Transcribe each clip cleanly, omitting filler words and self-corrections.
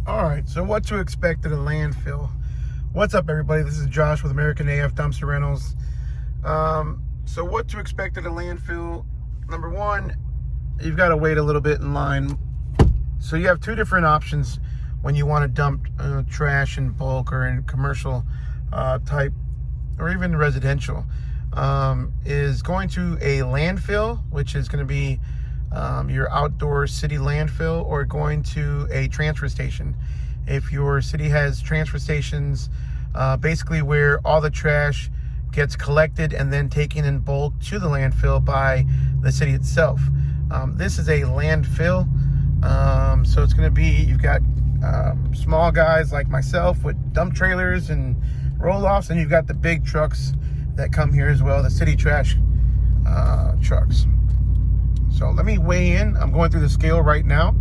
All right, so what to expect at a landfill. What's up, everybody? This is Josh with American AF Dumpster Rentals. So what to expect at a landfill. Number one, you've got to wait a little bit in line. So you have two different options when you want to dump trash in bulk or in commercial type or even residential. Is going to a landfill, which is going to be your outdoor city landfill, or going to a transfer station. If your city has transfer stations, basically where all the trash gets collected and then taken in bulk to the landfill by the city itself. This is a landfill, so it's going to be, you've got small guys like myself with dump trailers and roll-offs, and you've got the big trucks that come here as well, the city trash trucks. So let me weigh in. I'm going through the scale right now.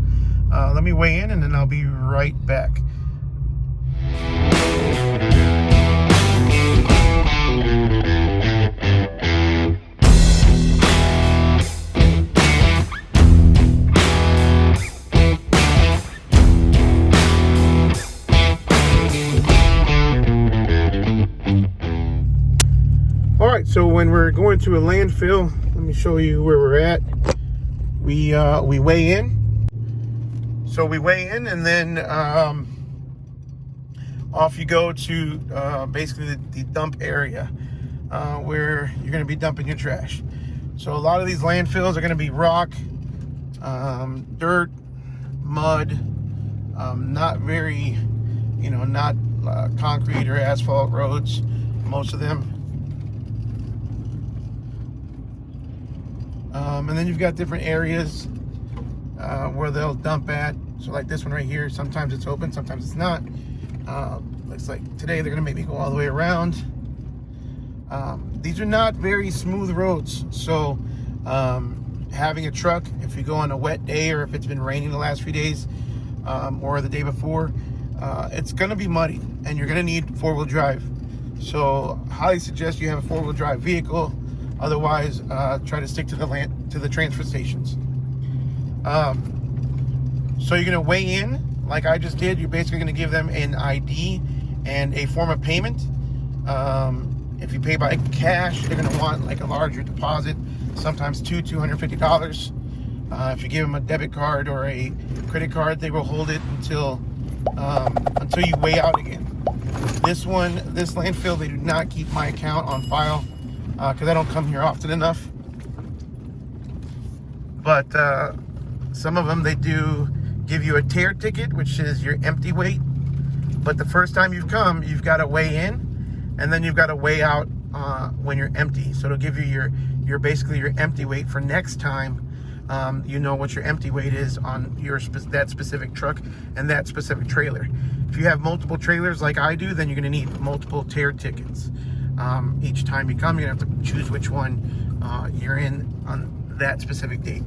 Let me weigh in and then I'll be right back. All right, so when we're going to a landfill, let me show you where we're at. We weigh in. So we weigh in, and then off you go to basically the dump area where you're going to be dumping your trash. So a lot of these landfills are going to be rock, dirt, mud, not very, not concrete or asphalt roads, most of them. And then you've got different areas where they'll dump at. So like this one right here, sometimes it's open, sometimes it's not. Looks like today they're gonna make me go all the way around. These are not very smooth roads. So having a truck, if you go on a wet day or if it's been raining the last few days or the day before, it's gonna be muddy and you're gonna need four-wheel drive. So highly suggest you have a four-wheel drive vehicle. Otherwise, try to stick to the transfer stations. So you're gonna weigh in like I just did. You're basically gonna give them an ID and a form of payment. If you pay by cash, they're gonna want like a larger deposit, sometimes $250. If you give them a debit card or a credit card, they will hold it until you weigh out again. This landfill, they do not keep my account on file, because I don't come here often enough. But some of them, they do give you a tear ticket, which is your empty weight. But the first time you've come, you've got to weigh in, and then you've got to weigh out when you're empty. So it'll give you your basically your empty weight for next time. You know what your empty weight is on that specific truck and that specific trailer. If you have multiple trailers like I do, then you're going to need multiple tear tickets. Each time you come, you're gonna have to choose which one you're in on that specific date.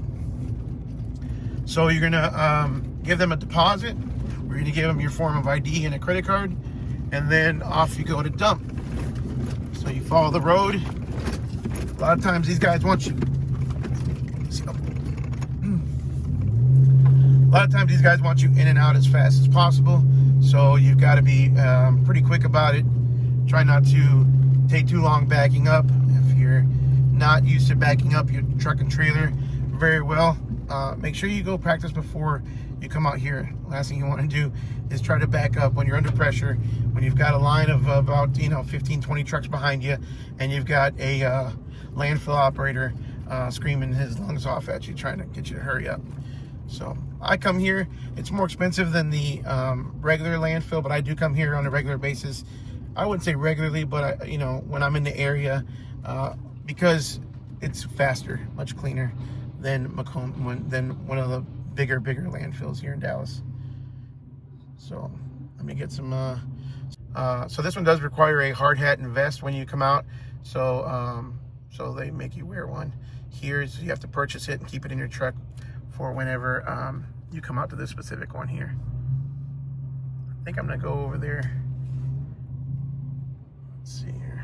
So you're gonna give them a deposit. We're gonna give them your form of ID and a credit card, and then off you go to dump. So you follow the road. A lot of times these guys want you. A lot of times these guys want you in and out as fast as possible. So you've got to be pretty quick about it. Try not to take too long backing up. If you're not used to backing up your truck and trailer very well, make sure you go practice before you come out here. Last thing you want to do is try to back up when you're under pressure, when you've got a line of about 15-20 trucks behind you, and you've got a landfill operator screaming his lungs off at you, trying to get you to hurry up. So I come here. It's more expensive than the regular landfill, but I do come here on a regular basis. I wouldn't say regularly, but when I'm in the area, because it's faster, much cleaner than one of the bigger landfills here in Dallas. So let me get some. So this one does require a hard hat and vest when you come out. So they make you wear one. Here, so you have to purchase it and keep it in your truck for whenever you come out to this specific one here. I think I'm gonna go over there. Let's see here.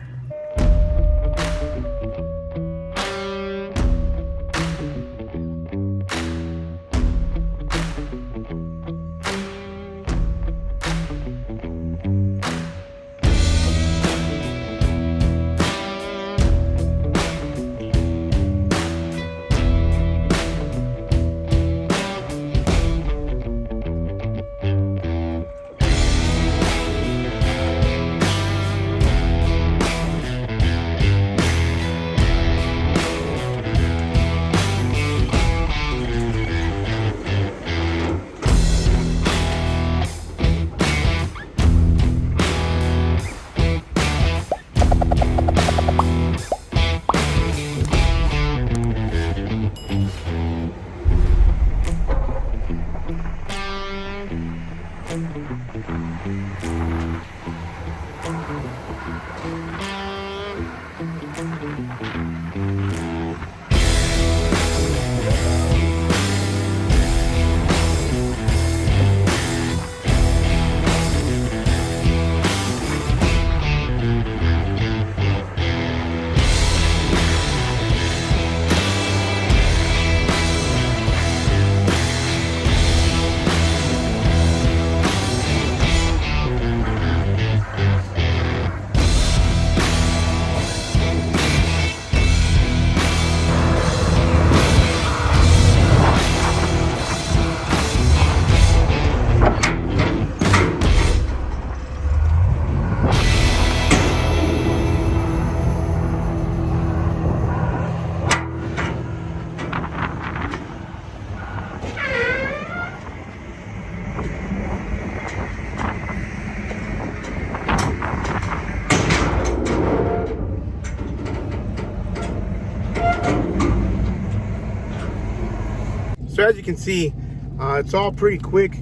So as you can see, it's all pretty quick.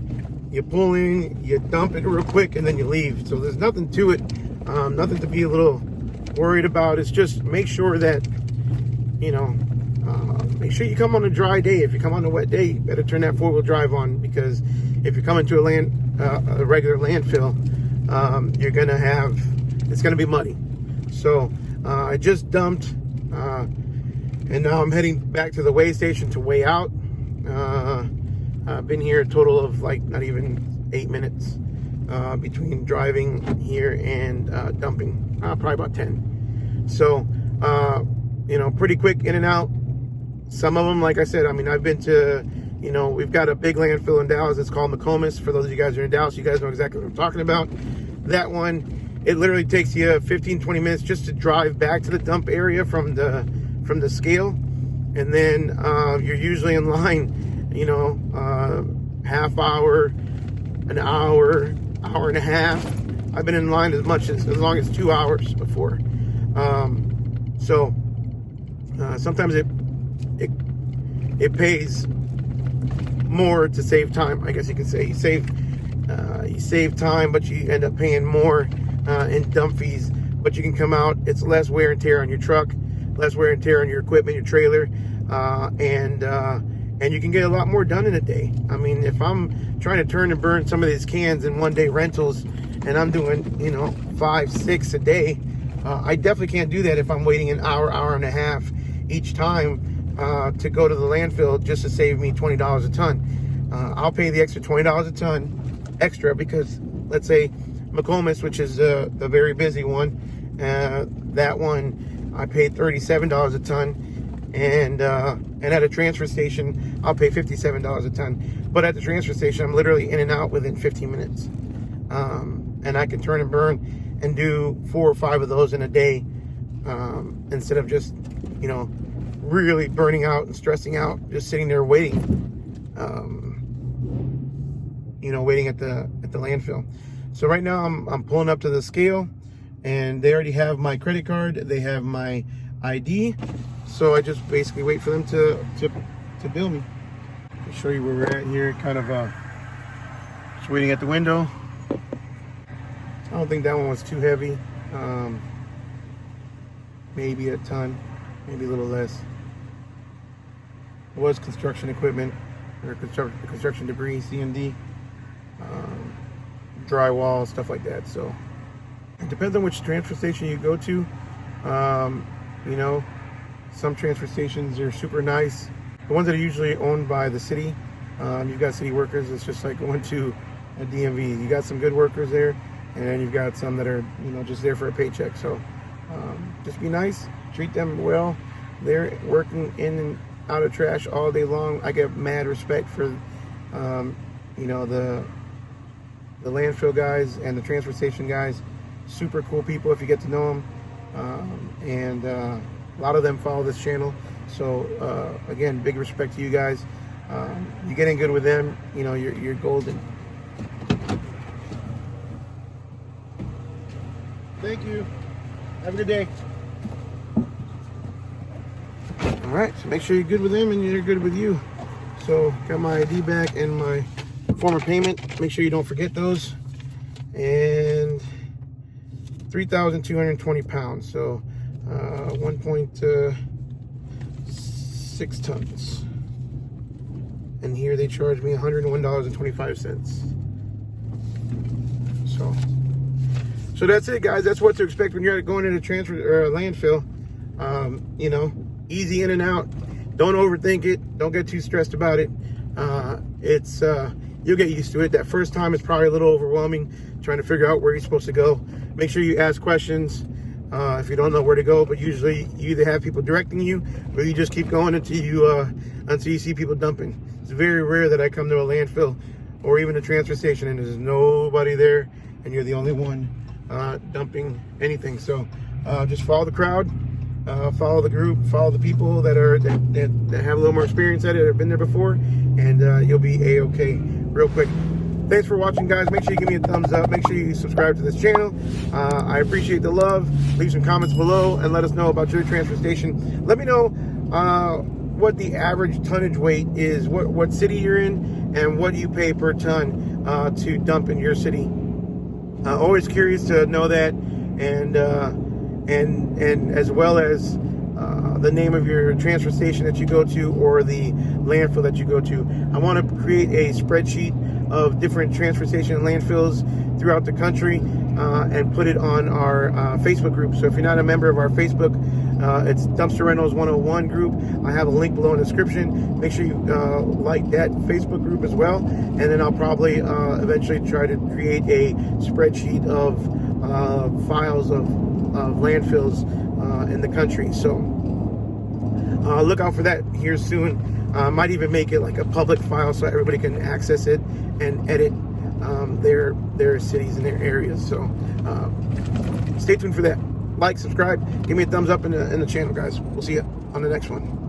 You pull in, you dump it real quick, and then you leave. So there's nothing to it, nothing to be a little worried about. It's just make sure that, you know, make sure you come on a dry day. If you come on a wet day, you better turn that four-wheel drive on, because if you're coming to a regular landfill, you're gonna have, it's gonna be muddy. So I just dumped, and now I'm heading back to the weigh station to weigh out. I've been here a total of like not even 8 minutes between driving here and dumping, probably about 10. So you know, pretty quick in and out. Some of them, like I said, I mean, I've been to, you know, we've got a big landfill in Dallas. It's called McComas. For those of you guys who are in Dallas, you guys know exactly what I'm talking about. That one, it literally takes you 15-20 minutes just to drive back to the dump area from the scale. And then you're usually in line, you know, half hour, an hour, hour and a half. I've been in line as long as 2 hours before. So sometimes it pays more to save time, I guess you could say. You save time, but you end up paying more in dump fees. But you can come out, it's less wear and tear on your truck, less wear and tear on your equipment, your trailer, and you can get a lot more done in a day. I mean, if I'm trying to turn and burn some of these cans in one day rentals, and I'm doing, you know, 5, 6 a day, I definitely can't do that if I'm waiting an hour, hour and a half each time to go to the landfill just to save me $20 a ton. I'll pay the extra $20 a ton extra because, let's say, McComas, which is a very busy one, that one I paid $37 a ton, and at a transfer station I'll pay $57 a ton. But at the transfer station, I'm literally in and out within 15 minutes, and I can turn and burn and do 4 or 5 of those in a day, instead of just, you know, really burning out and stressing out, just sitting there waiting, you know, waiting at the landfill. So right now I'm pulling up to the scale, and they already have my credit card, they have my ID, so I just basically wait for them to bill me. I'll show you where we're at here, kind of just waiting at the window. I don't think that one was too heavy, maybe a ton, maybe a little less. It was construction equipment, or construction debris, CMD, drywall, stuff like that. So it depends on which transfer station you go to. You know, some transfer stations are super nice. The ones that are usually owned by the city, you've got city workers. It's just like going to a DMV. You got some good workers there, and then you've got some that are, you know, just there for a paycheck. So just be nice, treat them well. They're working in and out of trash all day long. I get mad respect for, you know, the landfill guys and the transfer station guys. Super cool people if you get to know them, and a lot of them follow this channel. So again, big respect to you guys. You get in good with them, you know, you're golden. Thank you. Have a good day. All right, so make sure you're good with them and you're good with you. So got my ID back and my form of payment. Make sure you don't forget those. And 3,220 pounds, so 1.6 tons. And here they charge me $101.25. So that's it, guys. That's what to expect when you're going into transfer or landfill. You know, easy in and out. Don't overthink it. Don't get too stressed about it. You'll get used to it. That first time is probably a little overwhelming, trying to figure out where you're supposed to go. Make sure you ask questions if you don't know where to go. But usually, you either have people directing you, or you just keep going until you see people dumping. It's very rare that I come to a landfill or even a transfer station and there's nobody there, and you're the only one dumping anything. So just follow the crowd, follow the group, follow the people that have a little more experience at it, have been there before, and you'll be a-okay real quick. Thanks for watching, guys. Make sure you give me a thumbs up. Make sure you subscribe to this channel. I appreciate the love. Leave some comments below and let us know about your transfer station. Let me know what the average tonnage weight is, what city you're in, and what you pay per ton to dump in your city. Always curious to know that, and as well as the name of your transfer station that you go to or the landfill that you go to. I want to create a spreadsheet of different transfer station and landfills throughout the country and put it on our Facebook group. So if you're not a member of our Facebook, it's Dumpster Rentals 101 group. I have a link below in the description. Make sure you like that Facebook group as well. And then I'll probably eventually try to create a spreadsheet of files of landfills in the country. So look out for that here soon. Might even make it like a public file so everybody can access it and edit their cities and their areas. So stay tuned for that. Like, subscribe, give me a thumbs up in the channel, guys. We'll see you on the next one.